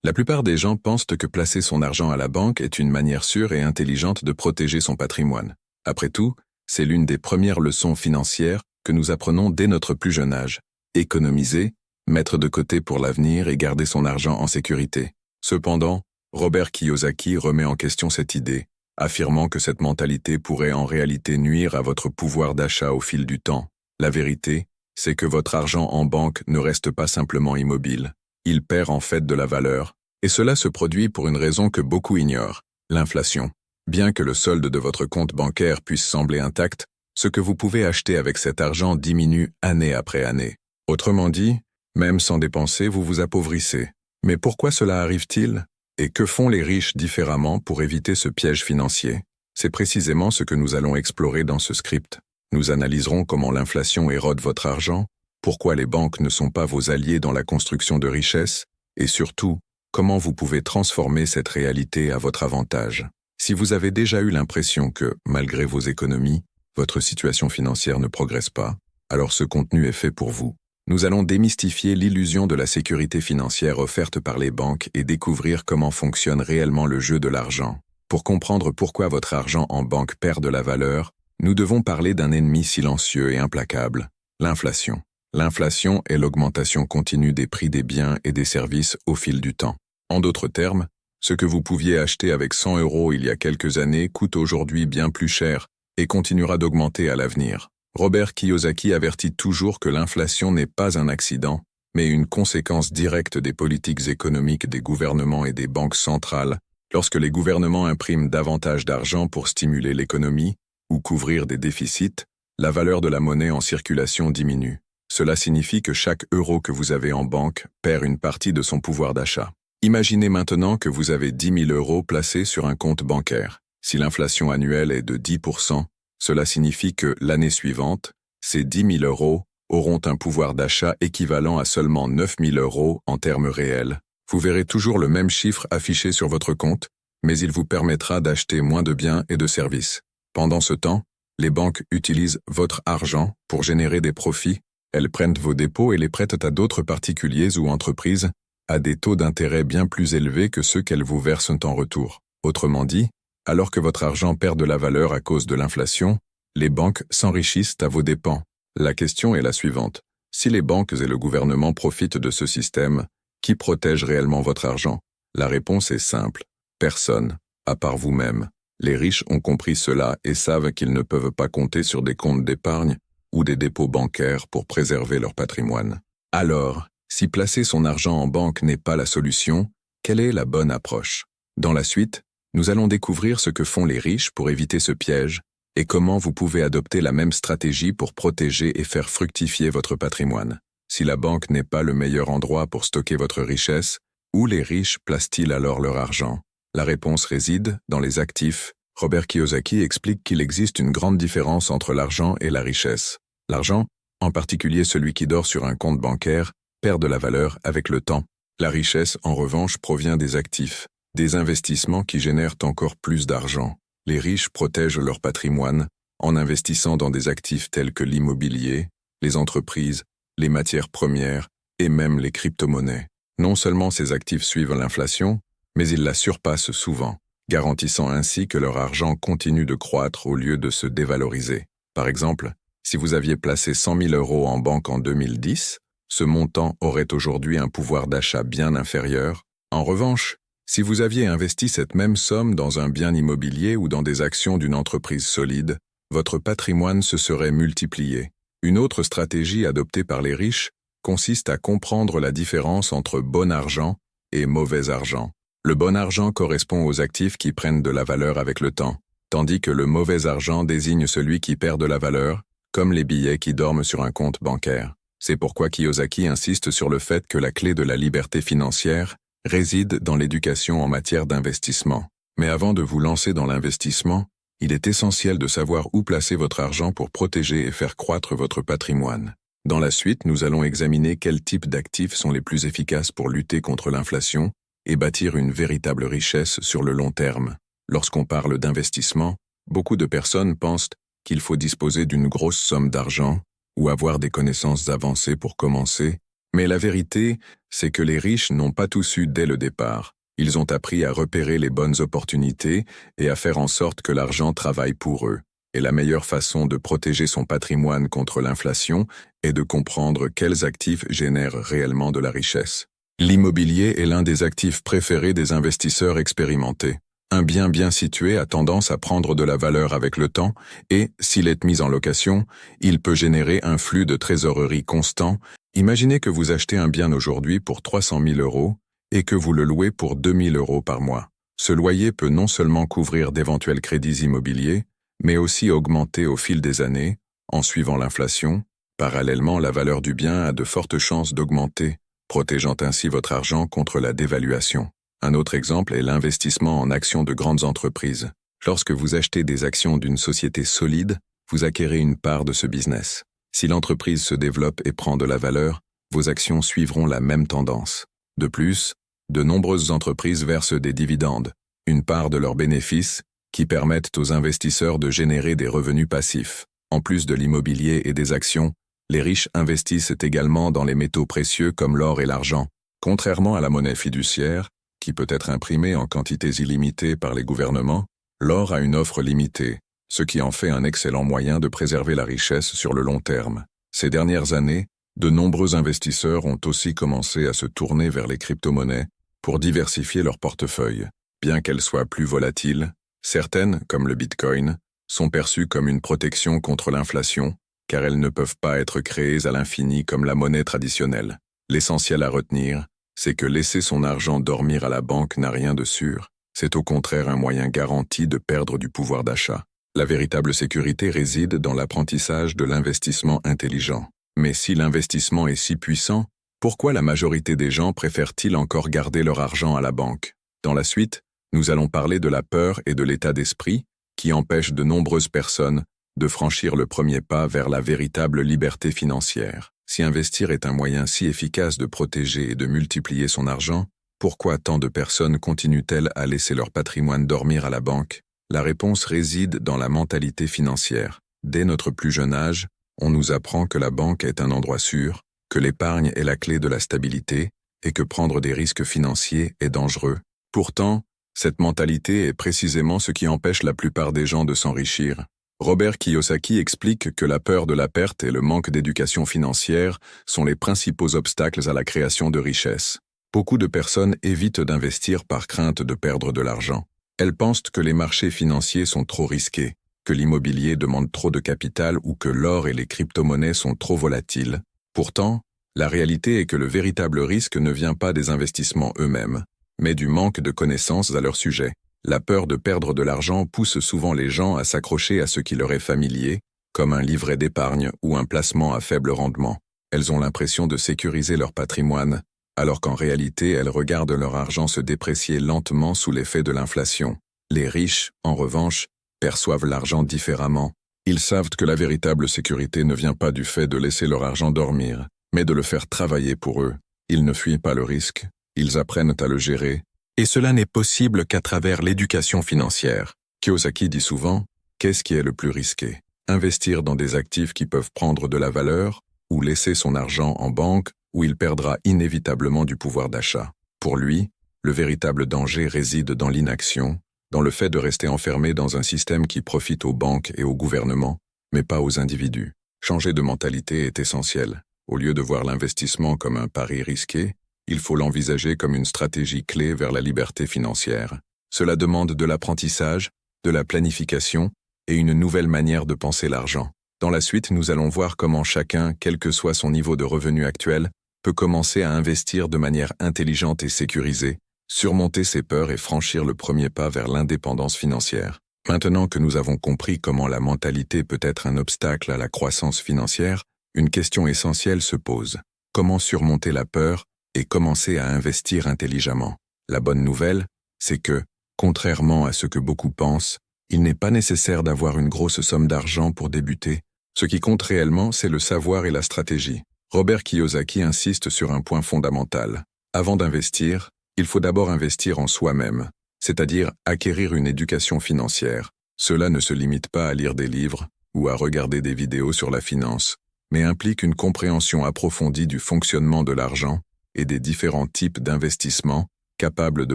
La plupart des gens pensent que placer son argent à la banque est une manière sûre et intelligente de protéger son patrimoine. Après tout, c'est l'une des premières leçons financières que nous apprenons dès notre plus jeune âge. Économiser, mettre de côté pour l'avenir et garder son argent en sécurité. Cependant, Robert Kiyosaki remet en question cette idée, affirmant que cette mentalité pourrait en réalité nuire à votre pouvoir d'achat au fil du temps. La vérité, c'est que votre argent en banque ne reste pas simplement immobile. Il perd en fait de la valeur, et cela se produit pour une raison que beaucoup ignorent, l'inflation. Bien que le solde de votre compte bancaire puisse sembler intact, ce que vous pouvez acheter avec cet argent diminue année après année. Autrement dit, même sans dépenser, vous vous appauvrissez. Mais pourquoi cela arrive-t-il? Et que font les riches différemment pour éviter ce piège financier? C'est précisément ce que nous allons explorer dans ce script. Nous analyserons comment l'inflation érode votre argent, pourquoi les banques ne sont pas vos alliés dans la construction de richesses, et surtout, comment vous pouvez transformer cette réalité à votre avantage. Si vous avez déjà eu l'impression que, malgré vos économies, votre situation financière ne progresse pas, alors ce contenu est fait pour vous. Nous allons démystifier l'illusion de la sécurité financière offerte par les banques et découvrir comment fonctionne réellement le jeu de l'argent. Pour comprendre pourquoi votre argent en banque perd de la valeur, nous devons parler d'un ennemi silencieux et implacable, l'inflation. L'inflation est l'augmentation continue des prix des biens et des services au fil du temps. En d'autres termes, ce que vous pouviez acheter avec 100 € il y a quelques années coûte aujourd'hui bien plus cher et continuera d'augmenter à l'avenir. Robert Kiyosaki avertit toujours que l'inflation n'est pas un accident, mais une conséquence directe des politiques économiques des gouvernements et des banques centrales. Lorsque les gouvernements impriment davantage d'argent pour stimuler l'économie ou couvrir des déficits, la valeur de la monnaie en circulation diminue. Cela signifie que chaque euro que vous avez en banque perd une partie de son pouvoir d'achat. Imaginez maintenant que vous avez 10 000 € placés sur un compte bancaire. Si l'inflation annuelle est de 10%, cela signifie que l'année suivante, ces 10 000 € auront un pouvoir d'achat équivalent à seulement 9 000 € en termes réels. Vous verrez toujours le même chiffre affiché sur votre compte, mais il vous permettra d'acheter moins de biens et de services. Pendant ce temps, les banques utilisent votre argent pour générer des profits. Elles prennent vos dépôts et les prêtent à d'autres particuliers ou entreprises à des taux d'intérêt bien plus élevés que ceux qu'elles vous versent en retour. Autrement dit, alors que votre argent perd de la valeur à cause de l'inflation, les banques s'enrichissent à vos dépens. La question est la suivante. Si les banques et le gouvernement profitent de ce système, qui protège réellement votre argent? La réponse est simple. Personne, à part vous-même. Les riches ont compris cela et savent qu'ils ne peuvent pas compter sur des comptes d'épargne ou des dépôts bancaires pour préserver leur patrimoine. Alors, si placer son argent en banque n'est pas la solution, quelle est la bonne approche? Dans la suite, nous allons découvrir ce que font les riches pour éviter ce piège et comment vous pouvez adopter la même stratégie pour protéger et faire fructifier votre patrimoine. Si la banque n'est pas le meilleur endroit pour stocker votre richesse, où les riches placent-ils alors leur argent? La réponse réside dans les actifs. Robert Kiyosaki explique qu'il existe une grande différence entre l'argent et la richesse. L'argent, en particulier celui qui dort sur un compte bancaire, perd de la valeur avec le temps. La richesse, en revanche, provient des actifs, des investissements qui génèrent encore plus d'argent. Les riches protègent leur patrimoine en investissant dans des actifs tels que l'immobilier, les entreprises, les matières premières et même les crypto-monnaies. Non seulement ces actifs suivent l'inflation, mais ils la surpassent souvent, garantissant ainsi que leur argent continue de croître au lieu de se dévaloriser. Par exemple, si vous aviez placé 100 000 € en banque en 2010, ce montant aurait aujourd'hui un pouvoir d'achat bien inférieur. En revanche, si vous aviez investi cette même somme dans un bien immobilier ou dans des actions d'une entreprise solide, votre patrimoine se serait multiplié. Une autre stratégie adoptée par les riches consiste à comprendre la différence entre bon argent et mauvais argent. Le bon argent correspond aux actifs qui prennent de la valeur avec le temps, tandis que le mauvais argent désigne celui qui perd de la valeur, comme les billets qui dorment sur un compte bancaire. C'est pourquoi Kiyosaki insiste sur le fait que la clé de la liberté financière réside dans l'éducation en matière d'investissement. Mais avant de vous lancer dans l'investissement, il est essentiel de savoir où placer votre argent pour protéger et faire croître votre patrimoine. Dans la suite, nous allons examiner quels types d'actifs sont les plus efficaces pour lutter contre l'inflation et bâtir une véritable richesse sur le long terme. Lorsqu'on parle d'investissement, beaucoup de personnes pensent qu'il faut disposer d'une grosse somme d'argent ou avoir des connaissances avancées pour commencer, Mais la vérité, c'est que les riches n'ont pas tout su dès le départ. Ils ont appris à repérer les bonnes opportunités et à faire en sorte que l'argent travaille pour eux. Et la meilleure façon de protéger son patrimoine contre l'inflation est de comprendre quels actifs génèrent réellement de la richesse. L'immobilier est l'un des actifs préférés des investisseurs expérimentés. Un bien situé a tendance à prendre de la valeur avec le temps et, s'il est mis en location, il peut générer un flux de trésorerie constant. Imaginez que vous achetez un bien aujourd'hui pour 300 000 € et que vous le louez pour 2 000 € par mois. Ce loyer peut non seulement couvrir d'éventuels crédits immobiliers, mais aussi augmenter au fil des années, en suivant l'inflation. Parallèlement, la valeur du bien a de fortes chances d'augmenter, protégeant ainsi votre argent contre la dévaluation. Un autre exemple est l'investissement en actions de grandes entreprises. Lorsque vous achetez des actions d'une société solide, vous acquérez une part de ce business. Si l'entreprise se développe et prend de la valeur, vos actions suivront la même tendance. De plus, de nombreuses entreprises versent des dividendes, une part de leurs bénéfices, qui permettent aux investisseurs de générer des revenus passifs. En plus de l'immobilier et des actions, les riches investissent également dans les métaux précieux comme l'or et l'argent. Contrairement à la monnaie fiduciaire, qui peut être imprimée en quantités illimitées par les gouvernements, l'or a une offre limitée, ce qui en fait un excellent moyen de préserver la richesse sur le long terme. Ces dernières années, de nombreux investisseurs ont aussi commencé à se tourner vers les crypto-monnaies pour diversifier leur portefeuille. Bien qu'elles soient plus volatiles, certaines, comme le Bitcoin, sont perçues comme une protection contre l'inflation, car elles ne peuvent pas être créées à l'infini comme la monnaie traditionnelle. L'essentiel à retenir, c'est que laisser son argent dormir à la banque n'a rien de sûr. C'est au contraire un moyen garanti de perdre du pouvoir d'achat. La véritable sécurité réside dans l'apprentissage de l'investissement intelligent. Mais si l'investissement est si puissant, pourquoi la majorité des gens préfèrent-ils encore garder leur argent à la banque? Dans la suite, nous allons parler de la peur et de l'état d'esprit qui empêchent de nombreuses personnes de franchir le premier pas vers la véritable liberté financière. Si investir est un moyen si efficace de protéger et de multiplier son argent, pourquoi tant de personnes continuent-elles à laisser leur patrimoine dormir à la banque? La réponse réside dans la mentalité financière. Dès notre plus jeune âge, on nous apprend que la banque est un endroit sûr, que l'épargne est la clé de la stabilité et que prendre des risques financiers est dangereux. Pourtant, cette mentalité est précisément ce qui empêche la plupart des gens de s'enrichir. Robert Kiyosaki explique que la peur de la perte et le manque d'éducation financière sont les principaux obstacles à la création de richesses. Beaucoup de personnes évitent d'investir par crainte de perdre de l'argent. Elles pensent que les marchés financiers sont trop risqués, que l'immobilier demande trop de capital ou que l'or et les crypto-monnaies sont trop volatiles. Pourtant, la réalité est que le véritable risque ne vient pas des investissements eux-mêmes, mais du manque de connaissances à leur sujet. La peur de perdre de l'argent pousse souvent les gens à s'accrocher à ce qui leur est familier, comme un livret d'épargne ou un placement à faible rendement. Elles ont l'impression de sécuriser leur patrimoine, alors qu'en réalité elles regardent leur argent se déprécier lentement sous l'effet de l'inflation. Les riches, en revanche, perçoivent l'argent différemment. Ils savent que la véritable sécurité ne vient pas du fait de laisser leur argent dormir, mais de le faire travailler pour eux. Ils ne fuient pas le risque, ils apprennent à le gérer, et cela n'est possible qu'à travers l'éducation financière. Kiyosaki dit souvent, qu'est-ce qui est le plus risqué? Investir dans des actifs qui peuvent prendre de la valeur, ou laisser son argent en banque, où il perdra inévitablement du pouvoir d'achat. Pour lui, le véritable danger réside dans l'inaction, dans le fait de rester enfermé dans un système qui profite aux banques et au gouvernement, mais pas aux individus. Changer de mentalité est essentiel. Au lieu de voir l'investissement comme un pari risqué, il faut l'envisager comme une stratégie clé vers la liberté financière. Cela demande de l'apprentissage, de la planification et une nouvelle manière de penser l'argent. Dans la suite, nous allons voir comment chacun, quel que soit son niveau de revenu actuel, peut commencer à investir de manière intelligente et sécurisée, surmonter ses peurs et franchir le premier pas vers l'indépendance financière. Maintenant que nous avons compris comment la mentalité peut être un obstacle à la croissance financière, une question essentielle se pose. Comment surmonter la peur et commencer à investir intelligemment? La bonne nouvelle, c'est que, contrairement à ce que beaucoup pensent, il n'est pas nécessaire d'avoir une grosse somme d'argent pour débuter. Ce qui compte réellement, c'est le savoir et la stratégie. Robert Kiyosaki insiste sur un point fondamental. Avant d'investir, il faut d'abord investir en soi-même, c'est-à-dire acquérir une éducation financière. Cela ne se limite pas à lire des livres ou à regarder des vidéos sur la finance, mais implique une compréhension approfondie du fonctionnement de l'argent et des différents types d'investissements capables de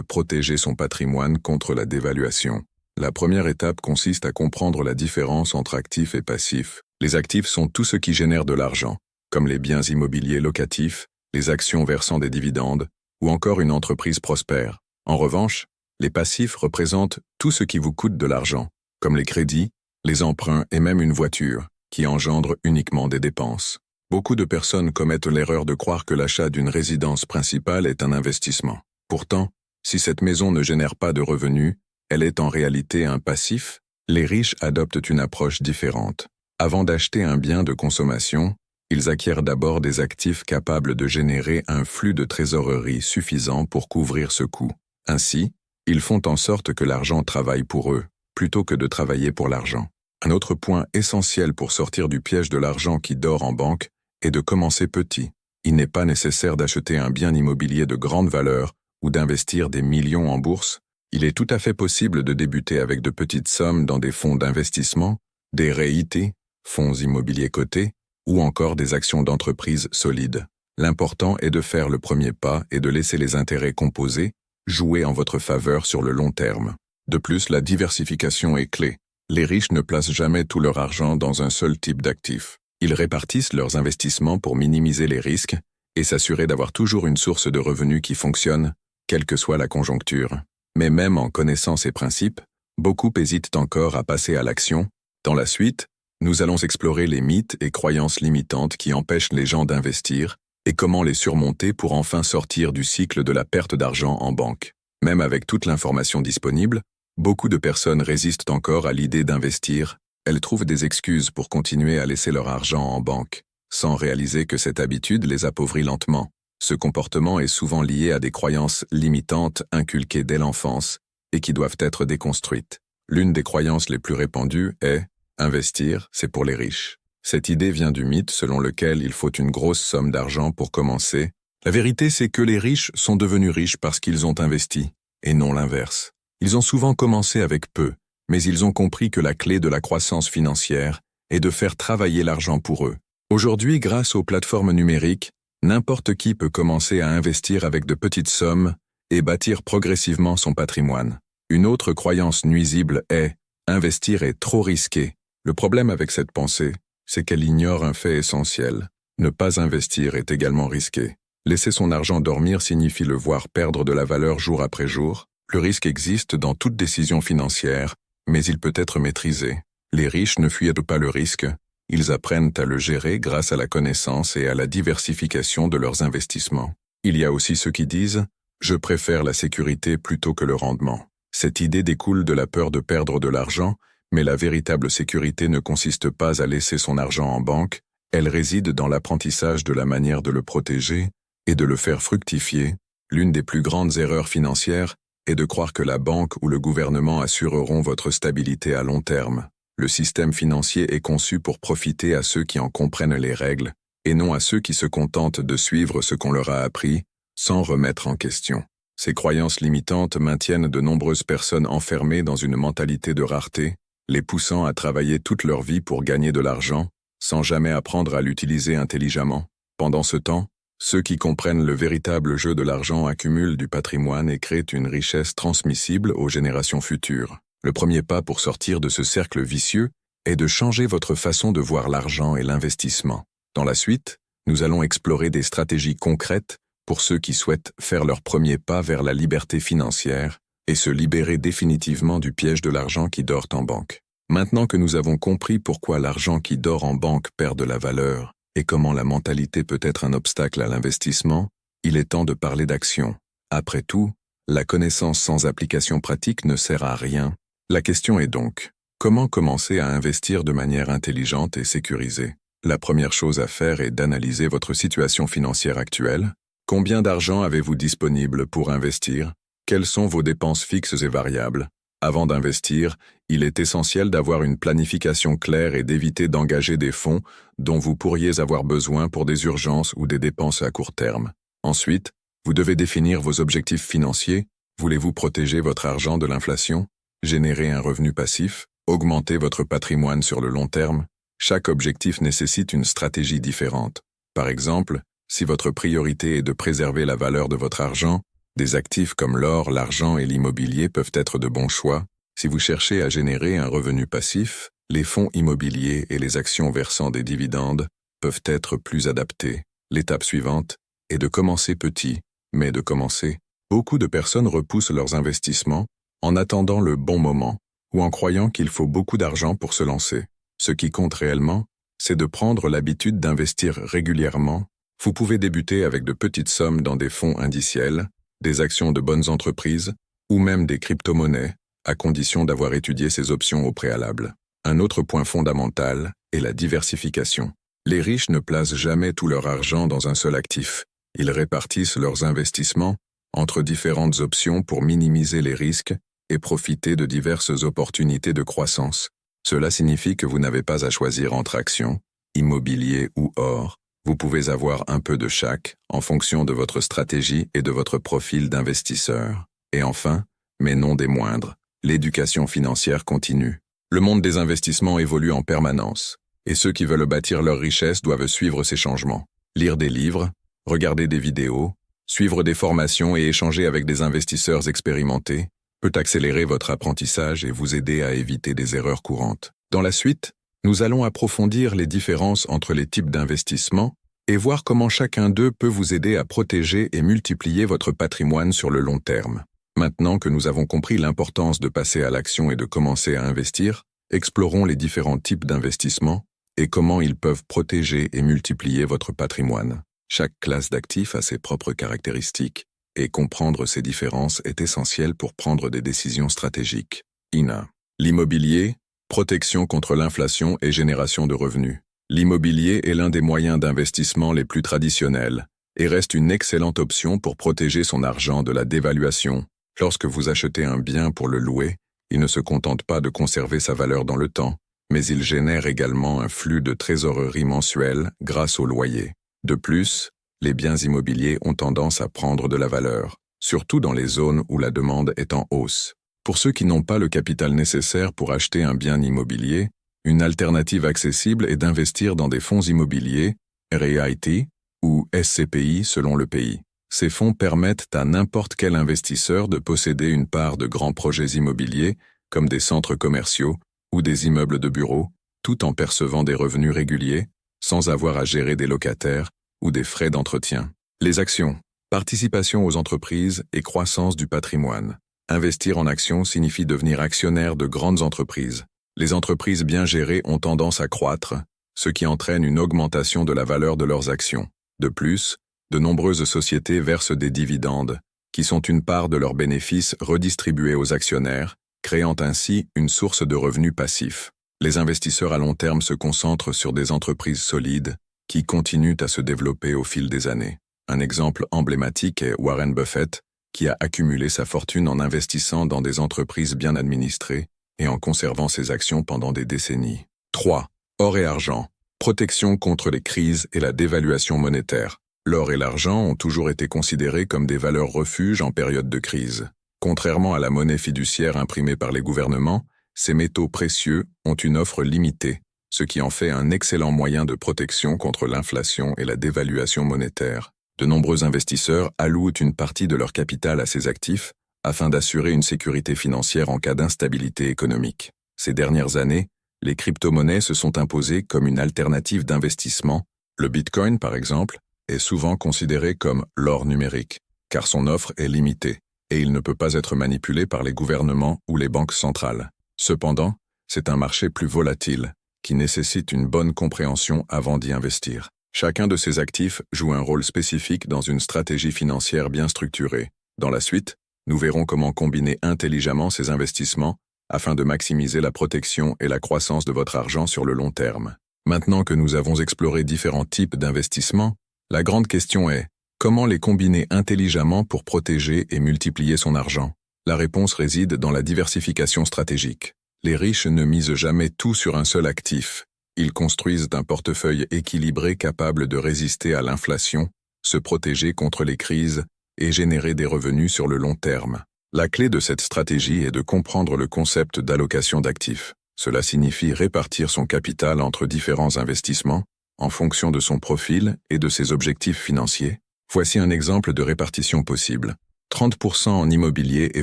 protéger son patrimoine contre la dévaluation. La première étape consiste à comprendre la différence entre actifs et passifs. Les actifs sont tout ce qui génère de l'argent, comme les biens immobiliers locatifs, les actions versant des dividendes, ou encore une entreprise prospère. En revanche, les passifs représentent tout ce qui vous coûte de l'argent, comme les crédits, les emprunts et même une voiture, qui engendrent uniquement des dépenses. Beaucoup de personnes commettent l'erreur de croire que l'achat d'une résidence principale est un investissement. Pourtant, si cette maison ne génère pas de revenus, elle est en réalité un passif. Les riches adoptent une approche différente. Avant d'acheter un bien de consommation, ils acquièrent d'abord des actifs capables de générer un flux de trésorerie suffisant pour couvrir ce coût. Ainsi, ils font en sorte que l'argent travaille pour eux, plutôt que de travailler pour l'argent. Un autre point essentiel pour sortir du piège de l'argent qui dort en banque est de commencer petit. Il n'est pas nécessaire d'acheter un bien immobilier de grande valeur ou d'investir des millions en bourse. Il est tout à fait possible de débuter avec de petites sommes dans des fonds d'investissement, des REIT, fonds immobiliers cotés, ou encore des actions d'entreprise solides. L'important est de faire le premier pas et de laisser les intérêts composés jouer en votre faveur sur le long terme. De plus, la diversification est clé. Les riches ne placent jamais tout leur argent dans un seul type d'actifs. Ils répartissent leurs investissements pour minimiser les risques et s'assurer d'avoir toujours une source de revenus qui fonctionne, quelle que soit la conjoncture. Mais même en connaissant ces principes, beaucoup hésitent encore à passer à l'action. Dans la suite, nous allons explorer les mythes et croyances limitantes qui empêchent les gens d'investir et comment les surmonter pour enfin sortir du cycle de la perte d'argent en banque. Même avec toute l'information disponible, beaucoup de personnes résistent encore à l'idée d'investir. Elles trouvent des excuses pour continuer à laisser leur argent en banque, sans réaliser que cette habitude les appauvrit lentement. Ce comportement est souvent lié à des croyances limitantes inculquées dès l'enfance et qui doivent être déconstruites. L'une des croyances les plus répandues est « investir, c'est pour les riches ». Cette idée vient du mythe selon lequel il faut une grosse somme d'argent pour commencer. La vérité, c'est que les riches sont devenus riches parce qu'ils ont investi, et non l'inverse. Ils ont souvent commencé avec peu, mais ils ont compris que la clé de la croissance financière est de faire travailler l'argent pour eux. Aujourd'hui, grâce aux plateformes numériques, n'importe qui peut commencer à investir avec de petites sommes et bâtir progressivement son patrimoine. Une autre croyance nuisible est « investir est trop risqué ». Le problème avec cette pensée, c'est qu'elle ignore un fait essentiel. Ne pas investir est également risqué. Laisser son argent dormir signifie le voir perdre de la valeur jour après jour. Le risque existe dans toute décision financière, mais il peut être maîtrisé. Les riches ne fuient pas le risque. Ils apprennent à le gérer grâce à la connaissance et à la diversification de leurs investissements. Il y a aussi ceux qui disent « Je préfère la sécurité plutôt que le rendement ». Cette idée découle de la peur de perdre de l'argent, mais la véritable sécurité ne consiste pas à laisser son argent en banque, elle réside dans l'apprentissage de la manière de le protéger et de le faire fructifier. L'une des plus grandes erreurs financières est de croire que la banque ou le gouvernement assureront votre stabilité à long terme. Le système financier est conçu pour profiter à ceux qui en comprennent les règles, et non à ceux qui se contentent de suivre ce qu'on leur a appris, sans remettre en question. Ces croyances limitantes maintiennent de nombreuses personnes enfermées dans une mentalité de rareté, les poussant à travailler toute leur vie pour gagner de l'argent, sans jamais apprendre à l'utiliser intelligemment. Pendant ce temps, ceux qui comprennent le véritable jeu de l'argent accumulent du patrimoine et créent une richesse transmissible aux générations futures. Le premier pas pour sortir de ce cercle vicieux est de changer votre façon de voir l'argent et l'investissement. Dans la suite, nous allons explorer des stratégies concrètes pour ceux qui souhaitent faire leur premier pas vers la liberté financière et se libérer définitivement du piège de l'argent qui dort en banque. Maintenant que nous avons compris pourquoi l'argent qui dort en banque perd de la valeur et comment la mentalité peut être un obstacle à l'investissement, il est temps de parler d'action. Après tout, la connaissance sans application pratique ne sert à rien. La question est donc, comment commencer à investir de manière intelligente et sécurisée? La première chose à faire est d'analyser votre situation financière actuelle. Combien d'argent avez-vous disponible pour investir? Quelles sont vos dépenses fixes et variables? Avant d'investir, il est essentiel d'avoir une planification claire et d'éviter d'engager des fonds dont vous pourriez avoir besoin pour des urgences ou des dépenses à court terme. Ensuite, vous devez définir vos objectifs financiers. Voulez-vous protéger votre argent de l'inflation, générer un revenu passif, augmenter votre patrimoine sur le long terme? Chaque objectif nécessite une stratégie différente. Par exemple, si votre priorité est de préserver la valeur de votre argent, des actifs comme l'or, l'argent et l'immobilier peuvent être de bons choix. Si vous cherchez à générer un revenu passif, les fonds immobiliers et les actions versant des dividendes peuvent être plus adaptés. L'étape suivante est de commencer petit, mais de commencer. Beaucoup de personnes repoussent leurs investissements en attendant le bon moment ou en croyant qu'il faut beaucoup d'argent pour se lancer. Ce qui compte réellement, c'est de prendre l'habitude d'investir régulièrement. Vous pouvez débuter avec de petites sommes dans des fonds indiciels, des actions de bonnes entreprises ou même des crypto-monnaies, à condition d'avoir étudié ces options au préalable. Un autre point fondamental est la diversification. Les riches ne placent jamais tout leur argent dans un seul actif. Ils répartissent leurs investissements entre différentes options pour minimiser les risques et profiter de diverses opportunités de croissance. Cela signifie que vous n'avez pas à choisir entre actions, immobilier ou or. Vous pouvez avoir un peu de chaque en fonction de votre stratégie et de votre profil d'investisseur. Et enfin, mais non des moindres, l'éducation financière continue. Le monde des investissements évolue en permanence, et ceux qui veulent bâtir leur richesse doivent suivre ces changements. Lire des livres, regarder des vidéos, suivre des formations et échanger avec des investisseurs expérimentés peut accélérer votre apprentissage et vous aider à éviter des erreurs courantes. Dans la suite, nous allons approfondir les différences entre les types d'investissements et voir comment chacun d'eux peut vous aider à protéger et multiplier votre patrimoine sur le long terme. Maintenant que nous avons compris l'importance de passer à l'action et de commencer à investir, explorons les différents types d'investissements et comment ils peuvent protéger et multiplier votre patrimoine. Chaque classe d'actifs a ses propres caractéristiques, et comprendre ces différences est essentiel pour prendre des décisions stratégiques. INA. L'immobilier, protection contre l'inflation et génération de revenus. L'immobilier est l'un des moyens d'investissement les plus traditionnels et reste une excellente option pour protéger son argent de la dévaluation. Lorsque vous achetez un bien pour le louer, il ne se contente pas de conserver sa valeur dans le temps, mais il génère également un flux de trésorerie mensuel grâce au loyer. De plus, les biens immobiliers ont tendance à prendre de la valeur, surtout dans les zones où la demande est en hausse. Pour ceux qui n'ont pas le capital nécessaire pour acheter un bien immobilier, une alternative accessible est d'investir dans des fonds immobiliers, REIT ou SCPI selon le pays. Ces fonds permettent à n'importe quel investisseur de posséder une part de grands projets immobiliers, comme des centres commerciaux ou des immeubles de bureaux, tout en percevant des revenus réguliers, sans avoir à gérer des locataires ou des frais d'entretien. Les actions, participation aux entreprises et croissance du patrimoine. Investir en actions signifie devenir actionnaire de grandes entreprises. Les entreprises bien gérées ont tendance à croître, ce qui entraîne une augmentation de la valeur de leurs actions. De plus, de nombreuses sociétés versent des dividendes, qui sont une part de leurs bénéfices redistribués aux actionnaires, créant ainsi une source de revenus passifs. Les investisseurs à long terme se concentrent sur des entreprises solides, qui continuent à se développer au fil des années. Un exemple emblématique est Warren Buffett, qui a accumulé sa fortune en investissant dans des entreprises bien administrées et en conservant ses actions pendant des décennies. 3. Or et argent. Protection contre les crises et la dévaluation monétaire. L'or et l'argent ont toujours été considérés comme des valeurs refuges en période de crise. Contrairement à la monnaie fiduciaire imprimée par les gouvernements, ces métaux précieux ont une offre limitée, ce qui en fait un excellent moyen de protection contre l'inflation et la dévaluation monétaire. De nombreux investisseurs allouent une partie de leur capital à ces actifs afin d'assurer une sécurité financière en cas d'instabilité économique. Ces dernières années, les crypto-monnaies se sont imposées comme une alternative d'investissement. Le Bitcoin, par exemple, est souvent considéré comme l'or numérique, car son offre est limitée, et il ne peut pas être manipulé par les gouvernements ou les banques centrales. Cependant, c'est un marché plus volatile, qui nécessite une bonne compréhension avant d'y investir. Chacun de ces actifs joue un rôle spécifique dans une stratégie financière bien structurée. Dans la suite, nous verrons comment combiner intelligemment ces investissements afin de maximiser la protection et la croissance de votre argent sur le long terme. Maintenant que nous avons exploré différents types d'investissements, la grande question est, comment les combiner intelligemment pour protéger et multiplier son argent? La réponse réside dans la diversification stratégique. Les riches ne misent jamais tout sur un seul actif. Ils construisent un portefeuille équilibré capable de résister à l'inflation, se protéger contre les crises et générer des revenus sur le long terme. La clé de cette stratégie est de comprendre le concept d'allocation d'actifs. Cela signifie répartir son capital entre différents investissements, en fonction de son profil et de ses objectifs financiers. Voici un exemple de répartition possible. 30% en immobilier et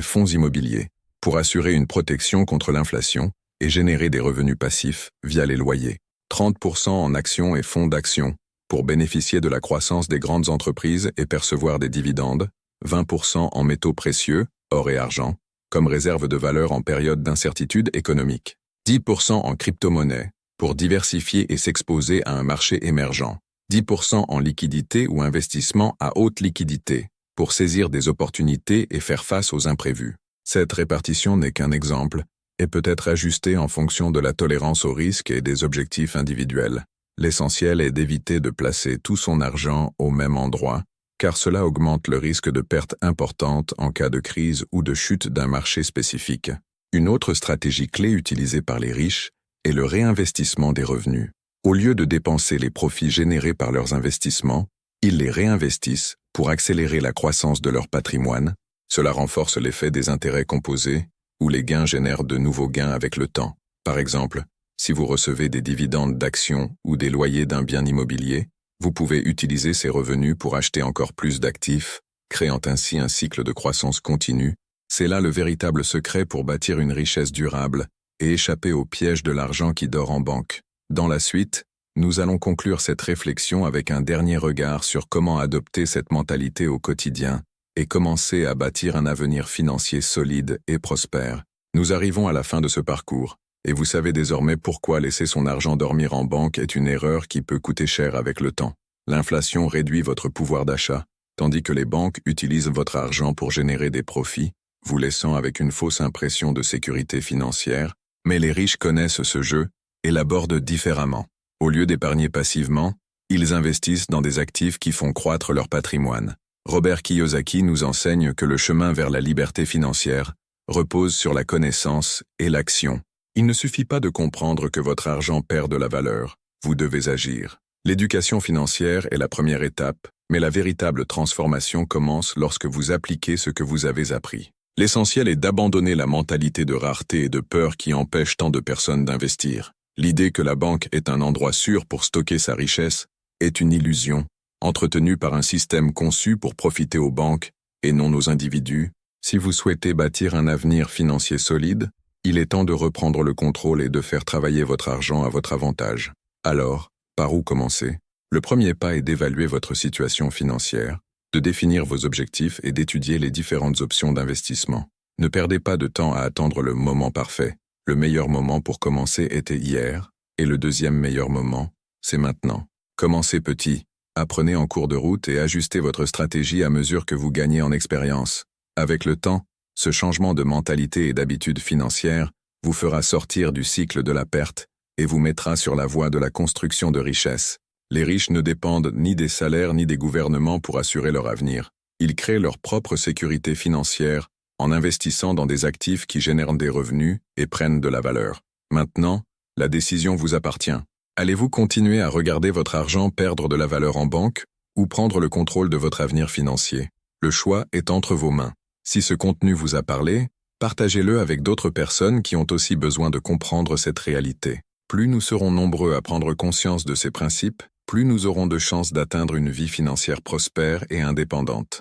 fonds immobiliers, pour assurer une protection contre l'inflation et générer des revenus passifs via les loyers. 30% en actions et fonds d'actions, pour bénéficier de la croissance des grandes entreprises et percevoir des dividendes. 20% en métaux précieux, or et argent, comme réserve de valeur en période d'incertitude économique. 10% en crypto-monnaie, pour diversifier et s'exposer à un marché émergent. 10% en liquidité ou investissement à haute liquidité, pour saisir des opportunités et faire face aux imprévus. Cette répartition n'est qu'un exemple et peut être ajustée en fonction de la tolérance au risque et des objectifs individuels. L'essentiel est d'éviter de placer tout son argent au même endroit, car cela augmente le risque de perte importante en cas de crise ou de chute d'un marché spécifique. Une autre stratégie clé utilisée par les riches est le réinvestissement des revenus. Au lieu de dépenser les profits générés par leurs investissements, ils les réinvestissent pour accélérer la croissance de leur patrimoine. Cela renforce l'effet des intérêts composés, où les gains génèrent de nouveaux gains avec le temps. Par exemple, si vous recevez des dividendes d'actions ou des loyers d'un bien immobilier, vous pouvez utiliser ces revenus pour acheter encore plus d'actifs, créant ainsi un cycle de croissance continue. C'est là le véritable secret pour bâtir une richesse durable et échapper au piège de l'argent qui dort en banque. Dans la suite, nous allons conclure cette réflexion avec un dernier regard sur comment adopter cette mentalité au quotidien et commencer à bâtir un avenir financier solide et prospère. Nous arrivons à la fin de ce parcours, et vous savez désormais pourquoi laisser son argent dormir en banque est une erreur qui peut coûter cher avec le temps. L'inflation réduit votre pouvoir d'achat, tandis que les banques utilisent votre argent pour générer des profits, vous laissant avec une fausse impression de sécurité financière. Mais les riches connaissent ce jeu et l'abordent différemment. Au lieu d'épargner passivement, ils investissent dans des actifs qui font croître leur patrimoine. Robert Kiyosaki nous enseigne que le chemin vers la liberté financière repose sur la connaissance et l'action. Il ne suffit pas de comprendre que votre argent perd de la valeur, vous devez agir. L'éducation financière est la première étape, mais la véritable transformation commence lorsque vous appliquez ce que vous avez appris. L'essentiel est d'abandonner la mentalité de rareté et de peur qui empêche tant de personnes d'investir. L'idée que la banque est un endroit sûr pour stocker sa richesse est une illusion, entretenue par un système conçu pour profiter aux banques et non aux individus. Si vous souhaitez bâtir un avenir financier solide, il est temps de reprendre le contrôle et de faire travailler votre argent à votre avantage. Alors, par où commencer? Le premier pas est d'évaluer votre situation financière, de définir vos objectifs et d'étudier les différentes options d'investissement. Ne perdez pas de temps à attendre le moment parfait. Le meilleur moment pour commencer était hier, et le deuxième meilleur moment, c'est maintenant. Commencez petit, apprenez en cours de route et ajustez votre stratégie à mesure que vous gagnez en expérience. Avec le temps, ce changement de mentalité et d'habitude financière vous fera sortir du cycle de la perte et vous mettra sur la voie de la construction de richesses. Les riches ne dépendent ni des salaires ni des gouvernements pour assurer leur avenir. Ils créent leur propre sécurité financière en investissant dans des actifs qui génèrent des revenus et prennent de la valeur. Maintenant, la décision vous appartient. Allez-vous continuer à regarder votre argent perdre de la valeur en banque ou prendre le contrôle de votre avenir financier? Le choix est entre vos mains. Si ce contenu vous a parlé, partagez-le avec d'autres personnes qui ont aussi besoin de comprendre cette réalité. Plus nous serons nombreux à prendre conscience de ces principes, plus nous aurons de chances d'atteindre une vie financière prospère et indépendante.